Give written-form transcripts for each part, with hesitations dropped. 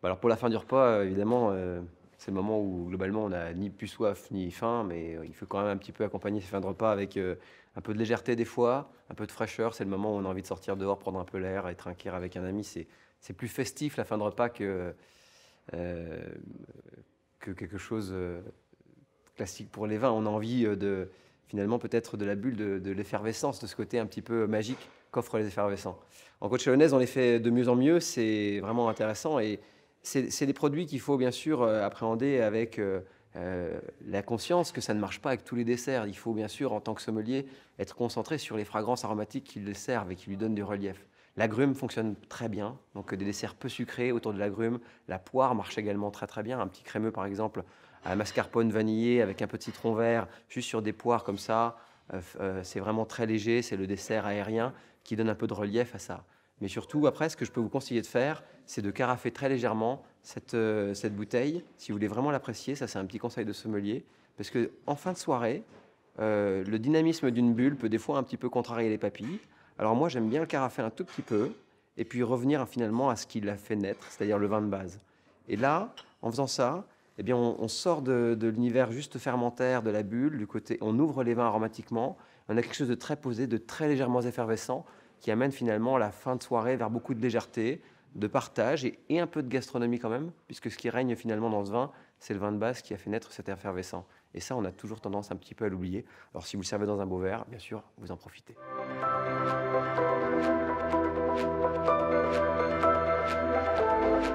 Alors pour la fin du repas, évidemment, c'est le moment où globalement on n'a ni plus soif ni faim, mais il faut quand même un petit peu accompagner ces fins de repas avec, un peu de légèreté des fois, un peu de fraîcheur. C'est le moment où on a envie de sortir dehors, prendre un peu l'air et trinquer avec un ami. C'est plus festif la fin de repas heu, que quelque chose, classique pour les vins. On a envie, de finalement peut-être de la bulle de l'effervescence, de ce côté un petit peu magique qu'offrent les effervescents. En côte chalonnaise, on les fait de mieux en mieux, c'est vraiment intéressant et c'est des produits qu'il faut bien sûr, appréhender avec, la conscience que ça ne marche pas avec tous les desserts. Il faut bien sûr, en tant que sommelier, être concentré sur les fragrances aromatiques qui le servent et qui lui donnent du relief. L'agrume fonctionne très bien, donc des desserts peu sucrés autour de l'agrume. La poire marche également très, très bien. Un petit crémeux, par exemple, à la mascarpone vanillé avec un peu de citron vert, juste sur des poires comme ça. C'est vraiment très léger, c'est le dessert aérien qui donne un peu de relief à ça. Mais surtout, après, ce que je peux vous conseiller de faire, c'est de carafer très légèrement cette bouteille, si vous voulez vraiment l'apprécier. Ça, c'est un petit conseil de sommelier. Parce que en fin de soirée, le dynamisme d'une bulle peut des fois un petit peu contrarier les papilles. Alors moi, j'aime bien le carafer un tout petit peu, et puis revenir finalement à ce qui l'a fait naître, c'est-à-dire le vin de base. Et là, en faisant ça, eh bien, on sort de l'univers juste fermentaire de la bulle, du côté, on ouvre les vins aromatiquement, on a quelque chose de très posé, de très légèrement effervescent, qui amène finalement la fin de soirée vers beaucoup de légèreté, de partage et un peu de gastronomie quand même, puisque ce qui règne finalement dans ce vin, c'est le vin de base qui a fait naître cet effervescent. Et ça, on a toujours tendance un petit peu à l'oublier. Alors si vous le servez dans un beau verre, bien sûr, vous en profitez.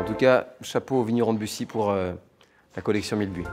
En tout cas, chapeau au vigneron de Bussy pour la collection Mille Buis.